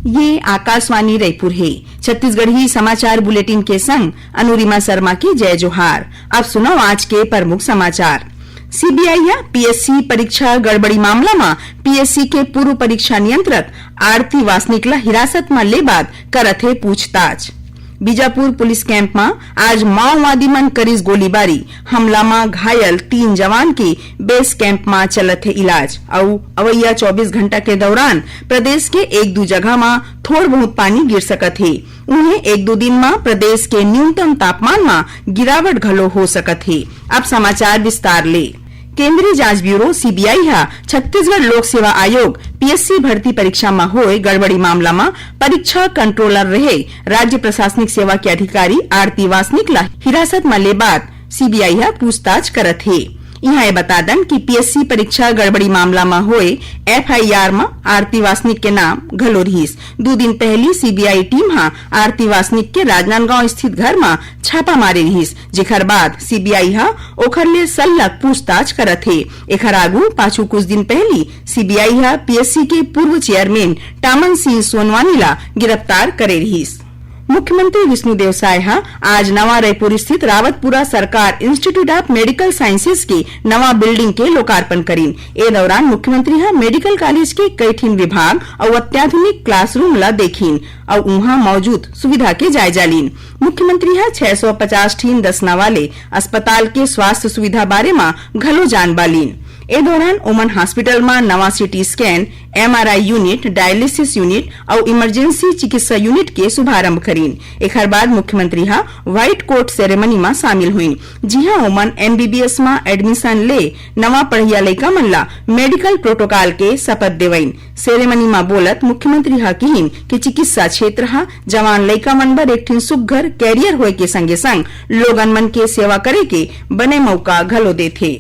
ये आकाशवाणी रायपुर है। छत्तीसगढ़ी समाचार बुलेटिन के संग अनुरिमा शर्मा की जय जोहार। अब सुनो आज के प्रमुख समाचार। सीबीआई या पीएससी परीक्षा गड़बड़ी मामला में पीएससी के पूर्व परीक्षा नियंत्रक आरती वासनिक ला हिरासत में ले बाद करत है पूछताछ। बीजापुर पुलिस कैंप में आज माओवादी मन करीस गोलीबारी, हमला में घायल 3 जवान के बेस कैंप में चलत है इलाज। और अवैया 24 घंटा के दौरान प्रदेश के 1-2 जगह में थोड़ बहुत पानी गिर सकत है। उन्हें 1-2 दिन में प्रदेश के न्यूनतम तापमान में गिरावट घलो हो सकत है। अब समाचार विस्तार ले। केंद्रीय जांच ब्यूरो सीबीआई हा छत्तीसगढ़ लोक सेवा आयोग पीएससी भर्ती परीक्षा में होए गड़बड़ी मामला में परीक्षा कंट्रोलर रहे राज्य प्रशासनिक सेवा के अधिकारी आरती वासनिक ला हिरासत में ले बाद सीबीआई हा पूछताछ करत है। यहाँ बता दन कि पीएससी परीक्षा गड़बड़ी मामला में होए एफआईआर में आरती वासनिक के नाम घलो रहीस। 2 दिन पहले सीबीआई टीम हा आरती वासनिक के राजनांदगांव स्थित घर में छापा मारे रहीस, जेकर बाद सीबीआई हा ओखर ले सल्लक पूछताछ करत है। एखर आगू पाछू कुछ दिन पहले सीबीआई हा पीएससी के पूर्व चेयरमैन टामन सिंह सोनवानी ला गिरफ्तार करे रहीस। मुख्यमंत्री विष्णुदेव साय हा आज नवा रायपुर स्थित रावतपुरा सरकार इंस्टीट्यूट ऑफ मेडिकल साइंसेज के नवा बिल्डिंग के लोकार्पण करीन। ए दौरान मुख्यमंत्री हा मेडिकल कॉलेज के कई ठीन विभाग और अत्याधुनिक क्लासरूम ला देखीन और वहाँ मौजूद सुविधा के जायजा लीन। मुख्यमंत्री हा 650 ठीन दसना वाले अस्पताल के स्वास्थ्य सुविधा बारे में घलो जानबा लीन। ए दौरान ओमन हॉस्पिटल में नवा CT scan, MRI unit, dialysis unit और इमरजेंसी चिकित्सा यूनिट के शुभारंभ करीन। एकर बाद मुख्यमंत्री हा व्हाइट कोट सेरेमनी में शामिल हुईन, जिहा ओमन एमबीबीएस में एडमिशन ले नवा पढ़िया लइका मन ला मेडिकल प्रोटोकॉल के शपथ देवईन। सेरेमनी में बोलत मुख्यमंत्री हा कहिन कि चिकित्सा क्षेत्र हा जवान लइका मन बर एक ठिन सुघ्घर कैरियर होए के संगे संग लोगन मन के सेवा करे के बने मौका घलो देथे।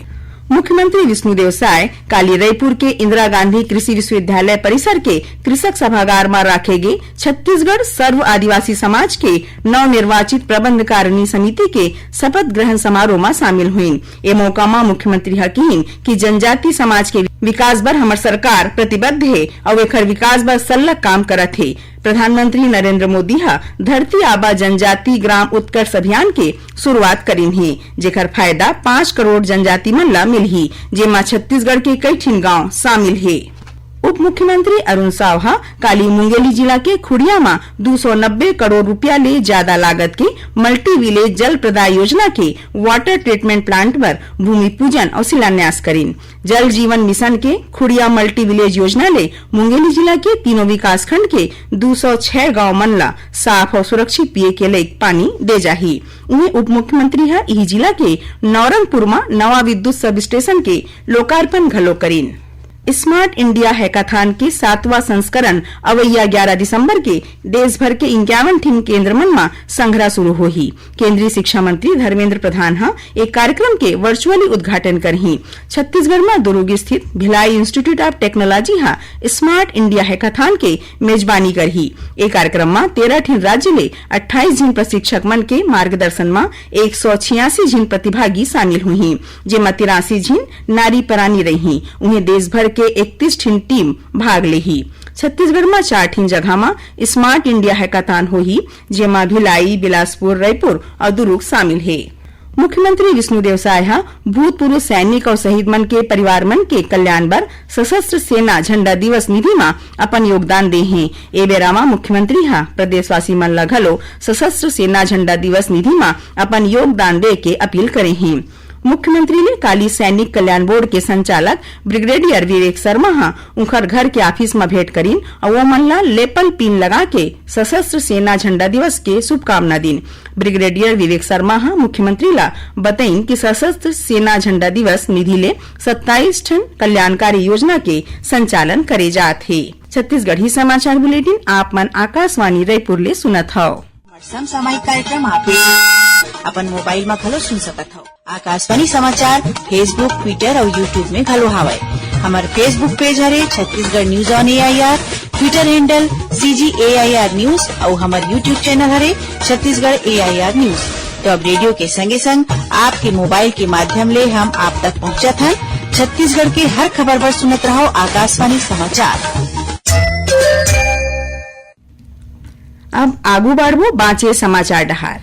मुख्यमंत्री विष्णुदेव साय काली रायपुर के इंदिरा गांधी कृषि विश्वविद्यालय परिसर के कृषक सभागार में राखे गए छत्तीसगढ़ सर्व आदिवासी समाज के नवनिर्वाचित प्रबंध कारिणी समिति के शपथ ग्रहण समारोह में शामिल हुईन। ए मौका में मुख्यमंत्री हा कहिन कि जनजाति समाज के विकास बर हमर सरकार प्रतिबद्ध है और एकर विकास बर सल्लक काम करत है। प्रधानमंत्री नरेंद्र मोदी हा धरती आबा जनजाति ग्राम उत्कर्ष अभियान के शुरुआत करीन है, जेकर फायदा 5 करोड़ जनजाति मन ला मिलही, जेमा छत्तीसगढ़ के कई ठीन गांव शामिल है। उप मुख्यमंत्री अरुण साव हा काली मुंगेली जिला के खुड़िया में 290 करोड़ रुपया ले ज्यादा लागत के मल्टी विलेज जल प्रदाय योजना के वाटर ट्रीटमेंट प्लांट पर भूमि पूजन और शिलान्यास करीन। जल जीवन मिशन के खुड़िया मल्टी विलेज योजना ले मुंगेली जिला के तीनों विकास खंड के 206 गाँव मन ला साफ और सुरक्षित पिए के लायक पानी दे जाही। उन्हें उप मुख्यमंत्री हा इही जिला के नौरंगपुर में नवा विद्युत सब स्टेशन के लोकार्पण घलो करीन। स्मार्ट इंडिया हैकाथॉन के 7वां संस्करण अवैया 11 दिसंबर के देश भर के 51 ठीन केंद्र मन में संग्रह शुरू होही। केंद्रीय शिक्षा मंत्री धर्मेंद्र प्रधान हा एक कार्यक्रम के वर्चुअली उद्घाटन करही। छत्तीसगढ़ में दुर्ग स्थित भिलाई इंस्टीट्यूट ऑफ टेक्नोलॉजी हा स्मार्ट इंडिया हैकाथॉन के मेजबानी करही। ए कार्यक्रम में 13 ठीन राज्य ले 28 जीन प्रशिक्षक मन के मार्गदर्शन में 186 जीन प्रतिभागी शामिल हुई, जेमा 83 जीन नारी परानी रही। उन्हें देश भर के 31 ठीन टीम भाग लेही। छत्तीसगढ़ में 4 ठीन जगह में स्मार्ट इंडिया हैकाथॉन होही, जेमा भिलाई, बिलासपुर, रायपुर और दुर्ग शामिल है। मुख्यमंत्री विष्णुदेव साय हा भूतपूर्व सैनिक और शहीद मन के परिवार मन के कल्याण बर सशस्त्र सेना झंडा दिवस निधि में अपन योगदान दे हैं। ए बेरा में मुख्यमंत्री हा प्रदेशवासी मन ला घलो सशस्त्र सेना झंडा दिवस निधि में अपन योगदान दे के अपील करे हैं। मुख्यमंत्री ने काली सैनिक कल्याण बोर्ड के संचालक ब्रिगेडियर विवेक शर्मा हा उनकर घर के ऑफिस में भेंट करीन और वो मन ला लेपन पिन लगा के सशस्त्र सेना झंडा दिवस के शुभकामना दीन। ब्रिगेडियर विवेक शर्मा हा मुख्यमंत्री ला बताइन कि सशस्त्र सेना झंडा दिवस निधि ले 27 ठन कल्याणकारी योजना के संचालन करे जात है। छत्तीसगढ़ी समाचार बुलेटिन आप मन आकाशवाणी रायपुर ले सुनत हव। सामाजिक कार्यक्रम आप अपन मोबाइल में घलो सुन सकत हो। आकाशवाणी समाचार फेसबुक, ट्विटर और यूट्यूब में घलो हावय। हमार फेसबुक पेज हरे Chhattisgarh news on AIR, Twitter handle CGAIR news और हमार यूट्यूब चैनल हरे छत्तीसगढ़ AIR न्यूज। तो अब रेडियो के संगे संग आपके मोबाइल के माध्यम ले हम आप तक पहुँचत हैं। छत्तीसगढ़ के हर खबर पर सुनत रहो आकाशवाणी समाचार। अब आगू बढ़बो बाँचे समाचार डहार।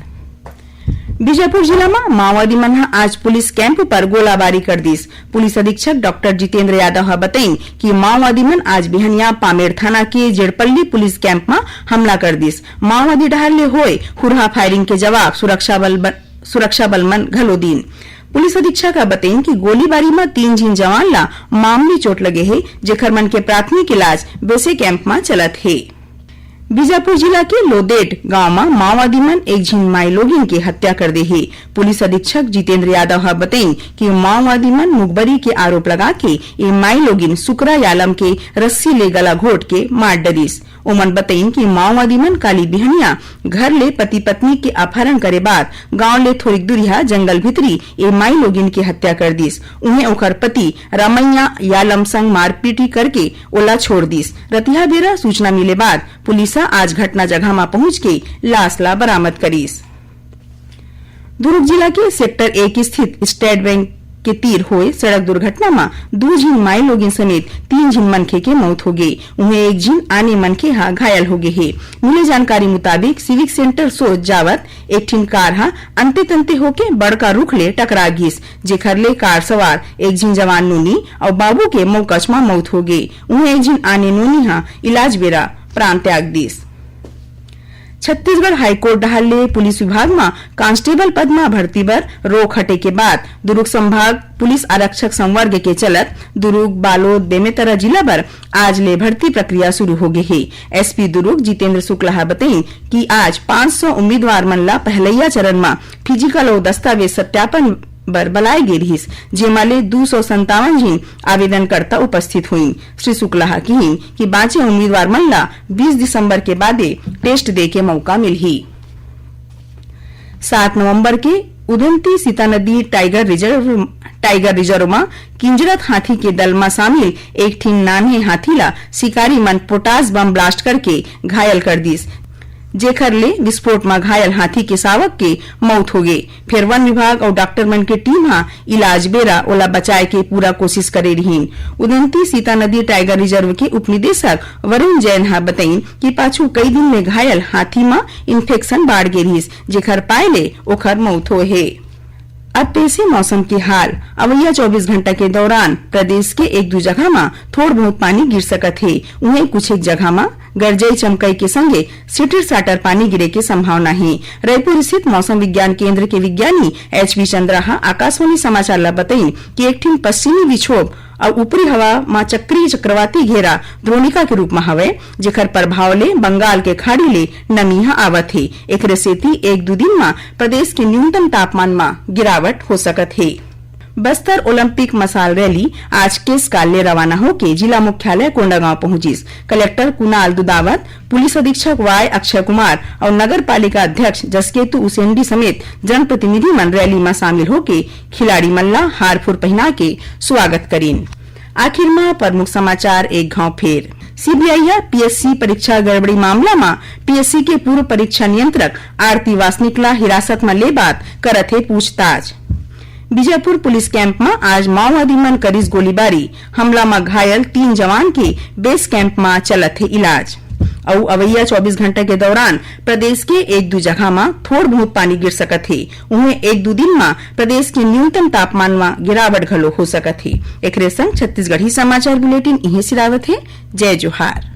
बीजापुर जिला में माओवादी मन आज पुलिस कैंप पर गोलाबारी कर दिस। पुलिस अधीक्षक डॉक्टर जितेंद्र यादव बताई कि माओवादी मन आज बिहनिया पामेड़ थाना के जेड़पल्ली पुलिस कैंप में हमला कर दिस। माओवादी डहार ले होए हुरहा फायरिंग के जवाब सुरक्षा बल मन घलो दीन। पुलिस अधीक्षक बताई कि गोलीबारी में 3 झीन जवान ला मामूली चोट लगे है, जेखर मन के प्राथमिक इलाज वैसे कैंप में चलत है। बीजापुर जिला के लोदेट गांव में माओवादी मन एक झीन माई लोगिन की हत्या कर दे है। पुलिस अधीक्षक जितेंद्र यादव बताई कि माओवादी मन मुखबरी के आरोप लगा के ये माई लोगिन सुकरा यालम के रस्सी ले गला घोट के मार डरिस। ओमन बताई कि माओवादी मन काली बिहनिया घर ले पति पत्नी के अपहरण करे बाद गांव ले थोड़ी दूरिया जंगल भीतरी ये माई लोगिन की हत्या कर दिस। उन्हें ओकर पति रामैया यालम संग मारपीटी करके ओला छोड़ दिस। रतिया बेरा सूचना मिले बाद पुलिस आज घटना जगह में पहुंच के लाश ला बरामद करीस। दुर्ग जिला के सेक्टर 1 स्थित स्टेट बैंक के तीर हुए सड़क दुर्घटना में 2 झीन माई लोगिन समेत 3 झीन मनखे के मौत हो गई। उन्हें 1 झीन आने मनखे घायल हो गए है। मिले जानकारी मुताबिक सिविक सेंटर सोच जावत एक ठिन कार अंते तंते होके बड़का रुख ले टकरा गिस, जेखर ले कार सवार 1 झीन जवान नूनी और बाबू के मौकच में मौत हो गई। उन्हें 1 झीन आने नूनी इलाज बेरा प्राण त्याग दिस। छत्तीसगढ़ हाईकोर्ट डहार ले पुलिस विभाग में कांस्टेबल पद में भर्ती बर रोक हटे के बाद दुर्ग संभाग पुलिस आरक्षक संवर्ग के चलत दुर्ग, बालोद, बेमेतरा जिला पर आज ले भर्ती प्रक्रिया शुरू हो गई है। एसपी दुर्ग जितेंद्र शुक्ला बताई कि आज 500 उम्मीदवार मन ला पहलैया चरण में फिजिकल और दस्तावेज सत्यापन बर बुलाए गे रहिस, जेमा ले 257 झीन आवेदनकर्ता उपस्थित हुई। श्री शुक्ला कही कि बाँचे उम्मीदवार मन ला 20 दिसंबर के बादे टेस्ट दे के मौका मिलही। 7 नवंबर के उदंती सीता नदी टाइगर रिजर्व में किंजरत हाथी के दल में शामिल एक ठिन नान्हे हाथी ला शिकारी मन पोटास बम ब्लास्ट करके घायल कर दिस, जेखर ले विस्फोट में घायल हाथी के शावक के मौत हो गई। फिर वन विभाग और डॉक्टर मन के टीम इलाज बेरा ओला बचाए के पूरा कोशिश करे रहीन। उदंती सीता नदी टाइगर रिजर्व के उपनिदेशक वरुण जैन बताई कि पाछू कई दिन में घायल हाथी में इन्फेक्शन बाढ़ गे रहीस, जेखर पाए ले ओखर मौत हो है। अब पेशी मौसम के हाल। अवैया 24 घंटा के दौरान प्रदेश के 1-2 जगह में थोड़ बहुत पानी गिर सकत है। उन्हें कुछ एक जगह में गरजई चमकई के संगे सिटर साटर पानी गिरे के संभावना है। रायपुर स्थित मौसम विज्ञान केंद्र के विज्ञानी HV चंद्रा आकाशवाणी समाचार ला बताई कि एक ठिन पश्चिमी विक्षोभ और ऊपरी हवा में चक्रीय चक्रवाती घेरा द्रोणिका के रूप में हवे, जेखर प्रभाव ले बंगाल के खाड़ी ले नमी आवत है। एकरे सेती 1-2 दिन में प्रदेश के न्यूनतम तापमान में गिरावट हो सकत है। बस्तर ओलंपिक मसाल रैली आज केसकाल ले रवाना होके जिला मुख्यालय कोंडागांव पहुंचिस। कलेक्टर कुणाल दुदावत, पुलिस अधीक्षक Y अक्षय कुमार और नगर पालिका अध्यक्ष जसकेतु उसेंडी समेत जनप्रतिनिधि मन रैली में शामिल होके खिलाड़ी मन ला हारफुर पहना के स्वागत करीन। आखिर में प्रमुख समाचार एक घाव फेर। सीबीआई पीएससी परीक्षा गड़बड़ी मामला में पीएससी के पूर्व परीक्षा नियंत्रक आरती वासनिक ला हिरासत में ले बात करत है पूछताछ। बीजापुर पुलिस कैंप में आज माओवादी मन करीस गोलीबारी, हमला में घायल 3 जवान के बेस कैंप में चलत है इलाज। और अवैया 24 घंटे के दौरान प्रदेश के 1-2 जगह में थोड़ बहुत पानी गिर सकत है। उन्हें 1-2 दिन में प्रदेश के न्यूनतम तापमान में गिरावट घलो हो सकत है। एकरे संग छत्तीसगढ़ी समाचार बुलेटिन इहे सिरावत है। जय जोहार।